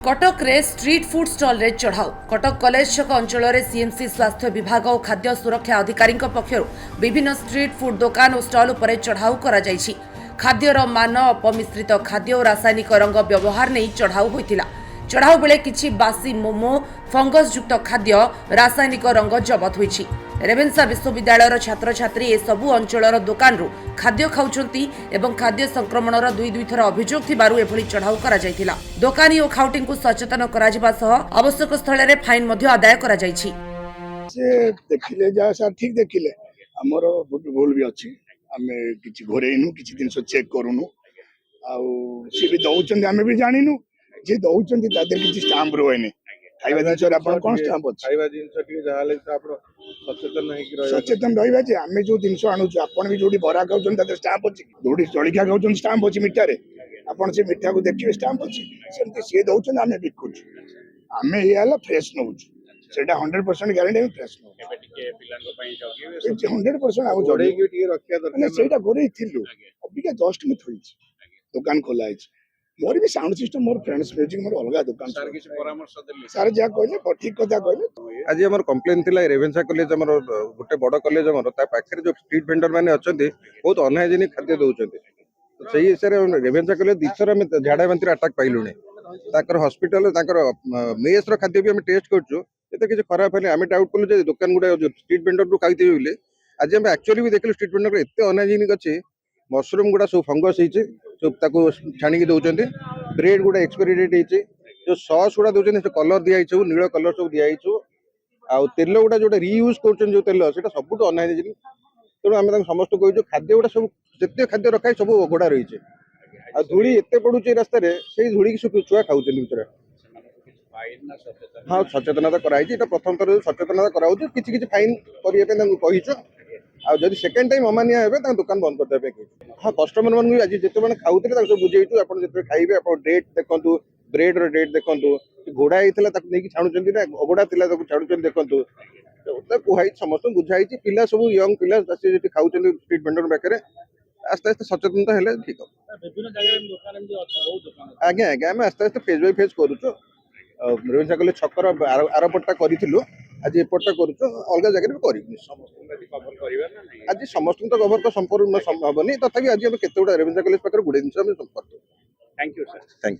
कटक रे street food stall रे चढ़ाऊ Cuttack college छक अंचल में सीएमसी स्वास्थ्य विभाग और खाद्य सुरक्षा अधिकारी पक्षर विभिन्न स्ट्रीट फूड दुकान और स्टॉल उपर चढ़ाऊ करा जायछि। खाद्यर मान अपमिश्रित खाद्य और रासायनिक रंग व्यवहार नहीं चढ़ाऊ होइतिला। चढ़ाऊ बेले किछि बासी मोमो फंगस युक्त खाद्य रासायनिक रंग जबत होइछि। रेवेन्सा विश्वविद्यालय छात्र छात्री ए सबु अंचलर दुकान खाद्य खाउछंती एवं खाद्य संक्रमणर दुई थर अभियोग थिबारु एभली चढ़ाऊ करा जायतिला। दोकानी और खाउटिंग को सचेतन करा जिबा सह आवश्यक स्थल रे फाइन मध्य आदाय करा जायछि। से देखिले जा सर ठीक देखिले हमर भूल भी अछि। हमें किछि घरेनु किछि दिन से चेक करूनु आउ से भी दउचंदी हमें भी जानिनु जे दउचंदी तादर किछि स्टाम्प रोएने खाइबा दिन सर आपण कोन स्टाम्प अछि खाइबा दिन सके जहाले त आपण सचेतन रहिबा जे हमें जो दिन आनु आपण भी जोडी बरा खाउचन तादर स्टाम्प अछि जोडी जळिका खाउचन स्टाम्प अछि मिठा रे आपण से मिठा को देखिबे स्टाम्प अछि सेमति से दउचन हमें बिकुछ हमें ये हला फ्रेश नउछ सेटा 100% ग्यारंटी फ्रेश नो एबे टिके पिलांको पई जगिबे 100% आउ जोड़े की टिके रखिया माने दरकार सेटा गोरे थिलु अबिका जस्ट में थोइछ दुकान खोला है मोर भी साउंड सिस्टम मोर फ्रेंड्स म्यूजिक मोर अलगा दुकान सर किछ परामर्श देले सर जा कहले ठीक कथा कहले। आज हमर कंप्लेन थिला रेवेन्सा कॉलेज हमर गोटे बड़ कॉलेज हमर ता पाखरे जो स्ट्रीट वेंडर माने अछंती बहुत अनहाइजेनिक खाद्य दउचंती तो सही हिसाब रे रेवेन्सा कॉलेज दिसर हम झाड़ा बांतिर अटैक पाइलुने ताकर हॉस्पिटल ताकर मेस रो खाद्य भी हम टेस्ट करछु एते किछ खराब हेले हम डाउट कलु जे दुकान गुडा जो स्ट्रीट वेंडर रो खाइते बिले आज हम एक्चुअली भी देखलु स्ट्रीट वेंडर एते अनहाइजेनिक अछि मशरूम गुडा सब फंगस हिचे सब ताको छाणी के दउचंती ब्रेड गुडा एक्सपायरी डेट हिचे जो सॉस गुडा दउचंती से कलर दिया हिचे नील कलर सब दिया हिचे आ तेल गुडा जोटा रीयूज करछन जो तेल सेटा सबुठ अनहाइजेनिक तेणु आम समस्त कहूँ खाद्य गुड़ा सब जिते खाद्य रखाई सब गोड़ा रही आ धूली एत पड़ुचे रास्तार से धूली की छुआ खाऊँ भितर हाँ सचेतनता कराई प्रथम थर सचेतनता कराऊ कि फाइन करने आदि सेकेंड टाइम अमानिया हे दुकान बंद करदे हाँ कस्टमर मन आज जिते मैंने खाऊे बुझेचु आप खाइबे आप डेट देखु ब्रेड डेट देखु घोड़ा होता नहीं छाणुंट ना अगोड़ा थी छाणुं देखु कुहाई समस्त बुझाई पिला सब यंग पिला खाऊ स्ट्रीट वेंडर पाखे आस्ते आस्ते सचेतनता हेले ठीक आज्ञा आज्ञा आम आस्ते आस्ते फेज बाय फेज करूँ रेवेन्सा कॉलेज छकर आरपटा करूँ आज एपटा करूँ अलग जगह भी कर आज समस्त तो कवर तो संपूर्ण हेनी तथा आज केते रेवेन्सा कॉलेज पाखे गुड़े जिन thank you sir thank you.